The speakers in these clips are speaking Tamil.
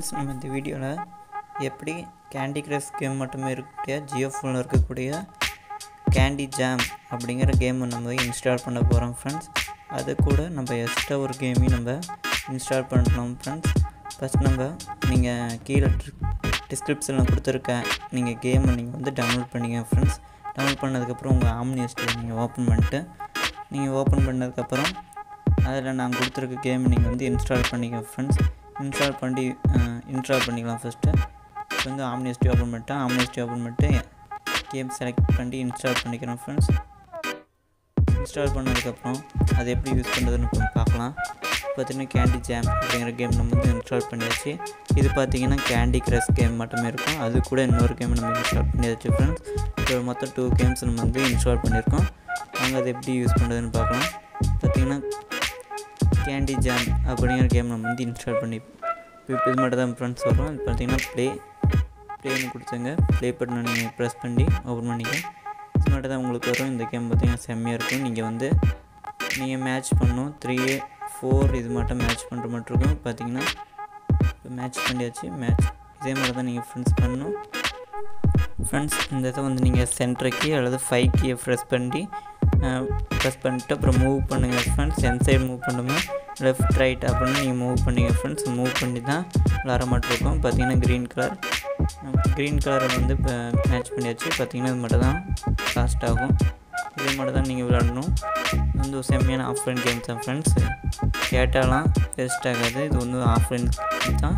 ஃப்ரெண்ட்ஸ், நம்ம இந்த வீடியோவில் எப்படி கேண்டி கிரஷ் கேம் மட்டுமே இருக்கக்கூடிய ஜியோ ஃபோனில் இருக்கக்கூடிய கேண்டி ஜாம் அப்படிங்கிற கேமை நம்ம இன்ஸ்டால் பண்ண போகிறோம் ஃப்ரெண்ட்ஸ். அது கூட நம்ம எக்ஸ்ட்ரா ஒரு கேமையும் நம்ம இன்ஸ்டால் பண்ணலாம் ஃப்ரெண்ட்ஸ். ஃபஸ்ட் நீங்கள் கீழே டிஸ்கிரிப்ஷனில் கொடுத்துருக்க நீங்கள் கேமை நீங்கள் டவுன்லோட் பண்ணிங்க ஃப்ரெண்ட்ஸ். டவுன்லோட் பண்ணதுக்கப்புறம் உங்கள் Omnisd நீங்கள் ஓப்பன் பண்ணிட்டு ஓப்பன் பண்ணதுக்கப்புறம் அதில் நான் கொடுத்துருக்க கேம் நீங்கள் இன்ஸ்டால் பண்ணிக்க ஃப்ரெண்ட்ஸ். இன்ஸ்டால் பண்ணிக்கலாம். ஃபஸ்ட்டு இப்போ Omnisd ஓப்பன் பண்ணிட்டு கேம் செலக்ட் பண்ணி இன்ஸ்டால் பண்ணிக்கிறேன் ஃப்ரெண்ட்ஸ். இன்ஸ்டால் பண்ணதுக்கப்புறம் அதை எப்படி யூஸ் பண்ணுறதுன்னு பார்க்கலாம். பார்த்திங்கன்னா கேண்டி ஜாம் அப்படிங்கிற கேம் நம்ம இன்ஸ்டால் பண்ணியாச்சு. இது பார்த்திங்கன்னா கேண்டி கிரஷ் கேம் மட்டுமே இருக்கும். அது கூட இன்னொரு கேம் நம்ம இன்ஸ்டால் பண்ணியாச்சு ஃப்ரெண்ட்ஸ். இப்போ மொத்தம் 2 கேம்ஸ் நம்ம இன்ஸ்டால் பண்ணியிருக்கோம். நாங்கள் அதை எப்படி யூஸ் பண்ணுறதுன்னு பார்க்கலாம். பார்த்திங்கன்னா கேண்டி ஜாம் அப்படிங்கிற கேம் நம்ம இன்ஸ்டால் பண்ணி இப்போ இது மட்டும் தான் ஃப்ரெண்ட்ஸ் வரும். இது பார்த்திங்கன்னா ப்ளேன்னு கொடுத்துங்க. ப்ளே பட்டனை நீங்கள் ப்ரெஸ் பண்ணி ஓப்பன் பண்ணிக்க. இது மட்டும் தான் உங்களுக்கு வரும். இந்த கேம் பார்த்திங்கன்னா செம்மையாக இருக்கும். நீங்கள் மேட்ச் பண்ணணும். 3, 4 இது மட்டும் மேட்ச் பண்ணுற மட்டும் இருக்கும். பார்த்திங்கன்னா இப்போ மேட்ச் பண்ணியாச்சு. இதே மாதிரி தான் நீங்கள் ஃப்ரெண்ட்ஸ் பண்ணணும் ஃப்ரெண்ட்ஸ். இந்த இதை நீங்கள் சென்டர் கீ அல்லது 5 கீயை ப்ரெஸ் பண்ணிட்டு அப்புறம் மூவ் பண்ணுங்கள் ஃப்ரெண்ட்ஸ். என் சைடு மூவ் பண்ணுங்கள், லெஃப்ட் ரைட் அப்படின்னு நீங்கள் மூவ் பண்ணிங்க ஃப்ரெண்ட்ஸ். மூவ் பண்ணி தான் விளாட மட்டும் இருக்கும். பார்த்திங்கன்னா க்ரீன் கலரை இப்போ மேட்ச் பண்ணியாச்சு. பார்த்திங்கன்னா இது மட்டும் தான் காஸ்ட் ஆகும். இதே மட்டும் தான் நீங்கள் விளாடணும். இது ஒரு செம்மையான ஆஃப்லைன் கேம் தான் ஃப்ரெண்ட்ஸ். கேட்டாலாம் வேஸ்ட் ஆகாது. இது ஆஃப்லைன் தான்.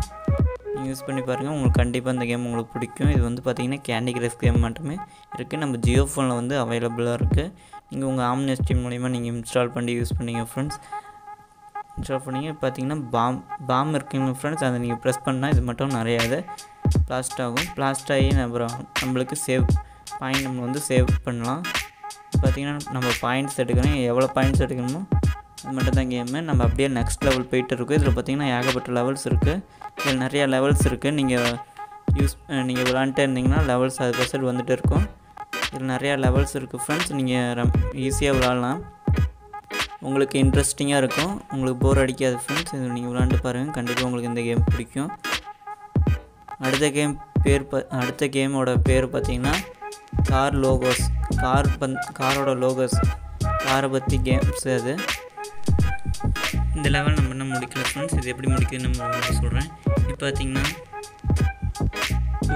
நீங்கள் யூஸ் பண்ணி பாருங்கள். உங்களுக்கு கண்டிப்பாக இந்த கேம் உங்களுக்கு பிடிக்கும். இது பார்த்திங்கன்னா கேண்டி கிரஷ் கேம் மட்டுமே இருக்குது. நம்ம ஜியோ ஃபோனில் அவைலபிளாக இருக்குது. நீங்கள் உங்கள் Omnisd மூலிமா நீங்கள் இன்ஸ்டால் பண்ணி யூஸ் பண்ணிங்க ஃப்ரெண்ட்ஸ். இன்ஸ்டால் பண்ணிங்க. பார்த்திங்கன்னா பாம் இருக்குங்க ஃப்ரெண்ட்ஸ். அதை நீங்கள் ப்ரெஸ் பண்ணால் இது மட்டும் நிறையா பிளாஸ்ட் ஆகும். பிளாஸ்ட் ஆகி அப்புறம் நம்மளுக்கு பாயிண்ட் நம்ம சேவ் பண்ணலாம். பார்த்திங்கன்னா நம்ம பாயிண்ட்ஸ் எடுக்கணும். எவ்வளோ பாயிண்ட்ஸ் எடுக்கணுமோ அது மட்டும் தான் கேமு. நம்ம அப்படியே நெக்ஸ்ட் லெவல் போய்ட்டு இருக்கும். இதில் பார்த்திங்கன்னா ஏகப்பட்ட லெவல்ஸ் இருக்குது. இதில் நிறையா லெவல்ஸ் இருக்குது. நீங்கள் விளாண்டுட்டே இருந்தீங்கன்னா லெவல்ஸ் அது பர்சன்ட் வந்துட்டு இருக்கும். இதில் நிறையா லெவல்ஸ் இருக்குது ஃப்ரெண்ட்ஸ். நீங்கள் ஈஸியாக விளாட்லாம். உங்களுக்கு இன்ட்ரெஸ்டிங்காக இருக்கும். உங்களுக்கு போர் அடிக்காது ஃப்ரெண்ட்ஸ். இது நீங்கள் விளாண்டு பாருங்கள். கண்டிப்பாக உங்களுக்கு இந்த கேம் பிடிக்கும். அடுத்த கேமோட பேர் பார்த்திங்கன்னா காரோட லோகோஸ், காரை பற்றி கேம்ஸ். அது இந்த லெவல் நம்ம இன்னும் முடிக்கல ஃப்ரெண்ட்ஸ். இது எப்படி முடிக்குதுன்னு நம்ம சொல்கிறேன். இப்போ பார்த்திங்கன்னா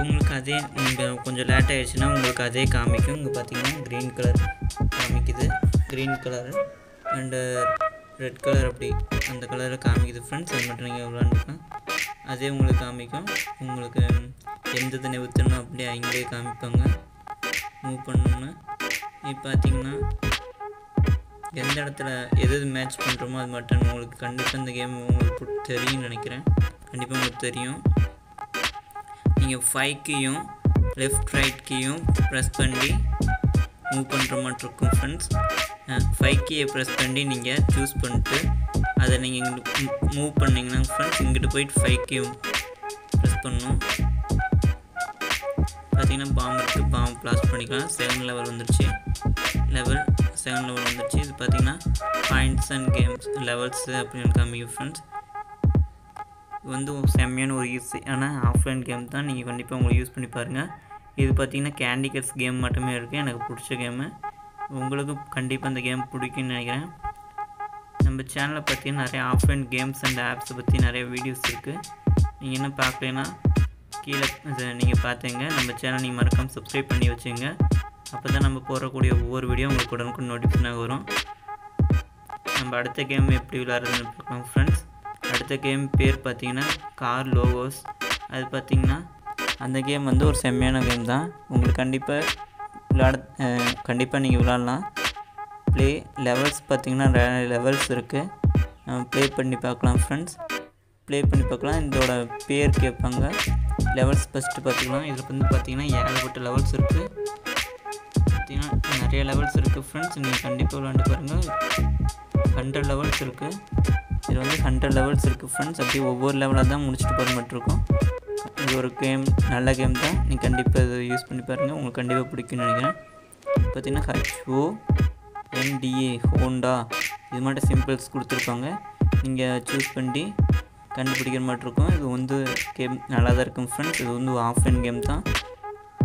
உங்களுக்கு அதே கொஞ்சம் லேட் ஆகிடுச்சுன்னா உங்களுக்கு அதே காமிக்கும். இங்கே பார்த்திங்கன்னா க்ரீன் கலர் காமிக்குது. Green colour and red colour அப்படி அந்த கலரில் காமிக்குது ஃப்ரெண்ட்ஸ். அது மட்டும் நீங்கள் விளாண்டுக்கலாம். அதே உங்களுக்கு காமிக்கும். உங்களுக்கு எந்த தண்ணி ஊற்றணும் அப்படியே அங்கேயே காமிப்பாங்க மூவ் பண்ணணுன்னு. இப்போ பார்த்திங்கன்னா எந்த இடத்துல எது மேட்ச் பண்ணுறோமோ அது மட்டும் உங்களுக்கு கண்டிப்பாக இந்த கேம் உங்களுக்கு தெரியும்னு நினைக்கிறேன். கண்டிப்பாக உங்களுக்கு தெரியும். நீங்கள் 5 கீயும் லெஃப்ட் ரைட் கீயும் ப்ரெஸ் பண்ணி மூவ் பண்ணுற மாதிரி இருக்கும் ஃப்ரெண்ட்ஸ். 5 கீயை ப்ரெஸ் பண்ணி நீங்கள் சூஸ் பண்ணிட்டு அதை நீங்கள் மூவ் பண்ணிங்கன்னா ஃப்ரெண்ட்ஸ் இங்கிட்டு போயிட்டு 5 கீயும் ப்ரெஸ் பண்ணணும். பார்த்திங்கன்னா பாம் இருக்குது. பாம் பிளாஸ்ட் பண்ணிக்கலாம். 7 லெவல் வந்துடுச்சு. லெவல் 7 லெவல் வந்துடுச்சு. இது பார்த்திங்கன்னா பாயிண்ட்ஸ் அண்ட் கேம்ஸ் லெவல்ஸு அப்படின்னு காமிக்கும் ஃப்ரெண்ட்ஸ். செம்மையான ஒரு ஈஸியான ஆஃப்லைன் கேம் தான். நீங்கள் கண்டிப்பாக உங்களுக்கு யூஸ் பண்ணி பாருங்கள். இது பார்த்திங்கன்னா கேண்டி கிரஷ் கேம் மட்டுமே இருக்குது. எனக்கு பிடிச்ச கேமு. உங்களுக்கு கண்டிப்பாக இந்த கேம் பிடிக்கும்னு நினைக்கிறேன். நம்ம சேனலில் பார்த்திங்கன்னா நிறைய ஆஃப்லைன் கேம்ஸ் அண்ட் ஆப்ஸை பற்றி நிறைய வீடியோஸ் இருக்குது. நீங்கள் இன்னும் பார்க்கலைன்னா கீழே நீங்கள் பார்த்துங்க. நம்ம சேனல் நீங்கள் மறக்காமல் சப்ஸ்கிரைப் பண்ணி வச்சுங்க. அப்போ தான் நம்ம போடக்கூடிய ஒவ்வொரு வீடியோ உங்களுக்கு உடனுக்குடன் நோட்டிஃபிகேஷனாக வரும். நம்ம அடுத்த கேம் எப்படி விளையாடுறதுன்னு பார்க்கலாம் ஃப்ரெண்ட்ஸ். அடுத்த கேம் பேர் பார்த்திங்கன்னா கார் லோகோஸ். அது பார்த்திங்கன்னா அந்த கேம் ஒரு செம்மையான கேம் தான். உங்களுக்கு கண்டிப்பாக நீங்கள் விளாட்லாம். லெவல்ஸ் பார்த்திங்கன்னா லெவல்ஸ் இருக்குது. நம்ம ப்ளே பண்ணி பார்க்கலாம் ஃப்ரெண்ட்ஸ். ப்ளே பண்ணி பார்க்கலாம். இதோட பேர் கேட்பாங்க. லெவல்ஸ் ஃபஸ்ட்டு பார்த்துக்கலாம். இதில் பார்த்திங்கன்னா ஏகப்பட்ட லெவல்ஸ் இருக்குது. பார்த்திங்கன்னா நிறைய லெவல்ஸ் இருக்குது ஃப்ரெண்ட்ஸ். நீங்கள் கண்டிப்பாக விளாண்டு பாருங்கள். 100 லெவல்ஸ் இருக்குது. இதில் 100 லெவல்ஸ் இருக்குது ஃப்ரெண்ட்ஸ். அப்படியே ஒவ்வொரு லெவலாக தான் முடிச்சுட்டு போகிற மட்டும் இருக்கும். இது ஒரு கேம், நல்ல கேம் தான். நீங்கள் கண்டிப்பாக இதை யூஸ் பண்ணி பாருங்கள். உங்களுக்கு கண்டிப்பாக பிடிக்கும்னு நினைக்கிறேன். பார்த்திங்கன்னா HONDA ஹோண்டா இது மட்டும் சிம்பிள்ஸ் கொடுத்துருப்பாங்க. நீங்கள் சூஸ் பண்ணி கண்டுபிடிக்கிற மாதிரி இருக்கும். இது வந்து கேம் நல்லா தான் இருக்கும் ஃப்ரெண்ட்ஸ். இது வந்து ஆஃப்லைன் கேம் தான்.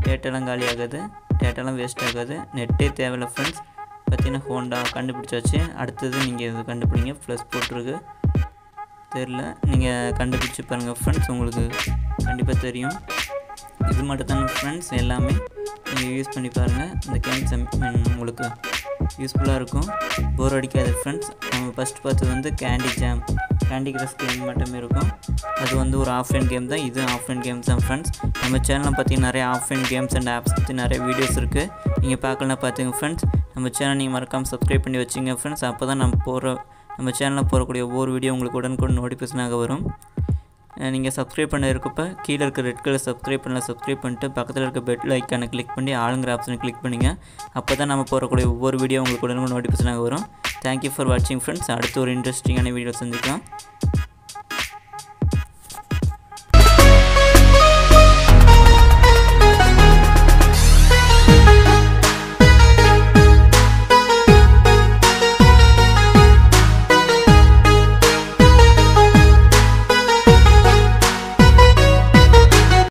டேட்டாலாம் காலி ஆகாது, டேட்டாலாம் வேஸ்ட் ஆகாது, நெட்டே தேவையில்லை ஃப்ரெண்ட்ஸ். பார்த்தீங்கன்னா ஹோண்டா கண்டுபிடிச்சாச்சு. அடுத்தது நீங்கள் இது கண்டுபிடிங்க. ப்ளஸ் போட்டிருக்கு தெரில, நீங்கள் கண்டுபிடிச்சி பாருங்கள் ஃப்ரெண்ட்ஸ், உங்களுக்கு கண்டிப்பாக தெரியும். இது மட்டும் தானே ஃப்ரெண்ட்ஸ், எல்லாமே நீங்கள் யூஸ் பண்ணி பாருங்கள். இந்த கேம்ஸ் உங்களுக்கு யூஸ்ஃபுல்லாக இருக்கும், போர் அடிக்காது ஃப்ரெண்ட்ஸ். நம்ம ஃபஸ்ட் பார்த்தது வந்து கேண்டி கிரஷ் கேம் மட்டுமே இருக்கும். அது வந்து ஒரு ஆஃப்லைன் கேம் தான், இது ஆஃப்லைன் கேம்ஸ் தான் ஃப்ரெண்ட்ஸ். நம்ம சேனலில் பார்த்தீங்கன்னா நிறைய ஆஃப்லைன் கேம்ஸ் அண்ட் ஆப்ஸ் பற்றி நிறைய வீடியோஸ் இருக்குது, நீங்கள் பார்க்கலாம் பார்த்துங்க ஃப்ரெண்ட்ஸ். நம்ம சேனல் நீங்கள் மறக்காமல் சப்ஸ்கிரைப் பண்ணி வச்சுங்க ஃப்ரெண்ட்ஸ். அப்போ தான் நம்ம சேனலில் போகக்கூடிய ஒவ்வொரு வீடியோ உங்களுக்கு உடனுக்குடன் நோட்டிஃபிகேஷனாக வரும். நீங்கள் சப்ஸ்கிரைப் பண்ண இருக்கப்போ கீழே இருக்க ரெட் கலர் சப்ஸ்கிரைப் பண்ணிட்டு பக்கத்தில் இருக்க பெல் ஐக்கானை கிளிக் பண்ணி ஆளுங்கிற ஆப்ஷனை கிளிக் பண்ணிங்க. அப்போ தான் நம்ம போகக்கூடிய ஒவ்வொரு வீடியோ உங்களுக்கு உடனுக்குடன் நோட்டிஃபிகேஷனாக வரும். தேங்க்யூ ஃபார் வாட்சிங் ஃப்ரெண்ட்ஸ். அடுத்து ஒரு இன்ட்ரெஸ்டிங்கான வீடியோ சந்திக்கலாம்.